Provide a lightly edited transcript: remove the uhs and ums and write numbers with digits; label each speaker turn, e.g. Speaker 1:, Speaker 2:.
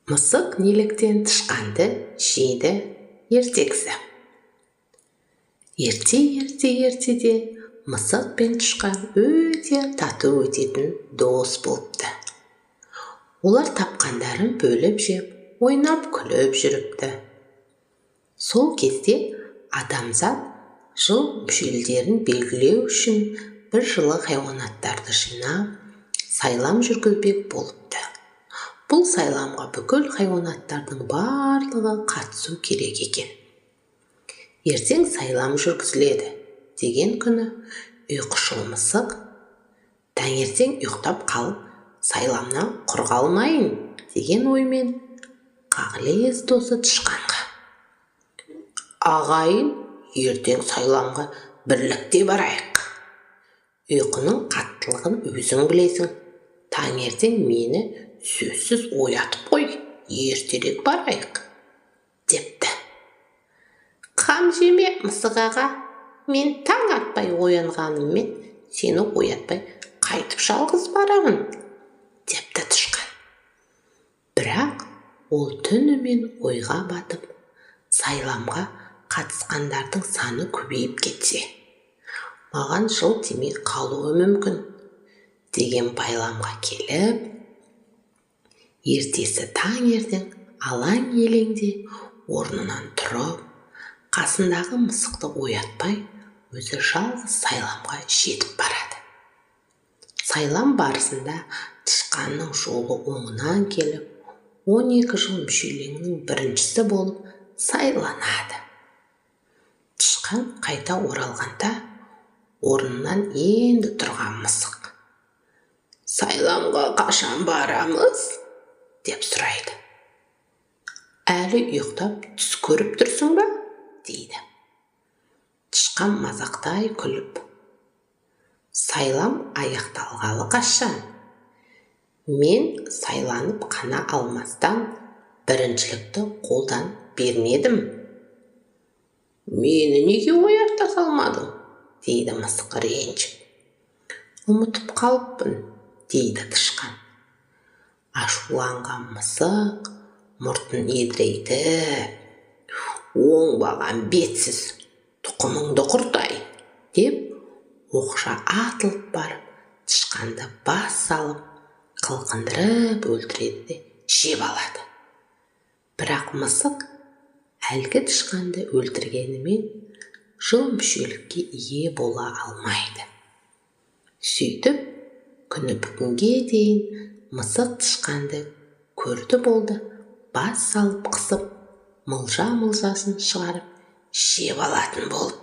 Speaker 1: Мысық неліктен тышқанды жейді ертегісі. Ертеде мысық пен тышқан өте тату өтетін дос болыпты. Олар тапқандарын бөліп жеп, ойнап күліп жүріпті. Сол кезде адамзат жыл мүшелдерін белгілеу үшін бір жылы хайуанаттарды жинап, сайлам жүргізбек болыпты. Бұл сайламға бүкіл хайуанаттардың барлығы қатысу керек екен. Ертең сайлам жүргізіледі деген күні ұйқышыл мысық таңертең ұйықтап қалып, сайламнан құр қалмайын деген оймен қағылез досы тышқанға: ағайын, ертең сайламға бірлікте барайық. Ұйқының қаттылығын өзің білесің. Таңертең мені сөзсіз оятып қой, ертерек барайық, депті. Қам жеме, мысық аға, мен таң атпай оянғаныммен сені оятпай қайтып жалғыз барамын, депті тышқан. Бірақ ол түнімен ойға батып, сайламға қатысқандардың саны көбейіп кетсе, маған жыл тимей қалуы мүмкін деген байламға келіп, ертесі таңертең алаң-елеңде орнынан тұрып, қасындағы мысықты оятпай, өзі жалғыз сайламға жетіп барады. Сайлам барысында тышқанның жолы оңынан келіп, 12 жыл мүшелеңнің біріншісі болып сайланады. Тышқан қайта оралғанда, орнынан енді тұрған мысық: сайламға қашан барамыз? Деп сұрайды. Әлі ұйықтап түс көріп тұрсың ба? Дейді. Тышқан мазақтай күліп: сайлам аяқталғалы қашан? Мен сайланып қана алмастан біріншілікті қолдан бермедім. Мені неге оята салмадың? Дейді мысық ренжіп. Ұмытып қалыппын, дейді тышқан. Ашуланған мысық мұртын едірейді: оңбаған бетсіз, тұқымыңды құртайын, деп оқша атылып барып, тышқанды бас салып, қылқындырып өлтіреді де жеп алады. Бірақ мысық әлгі тышқанды өлтіргенімен жыл мүшелікке ие бола алмайды. Сөйтіп, күні бүгінге дейін мысық тышқанды көрді болды, бас салып қысып, мылжа-мылжасын шығарып жеп алатын болды.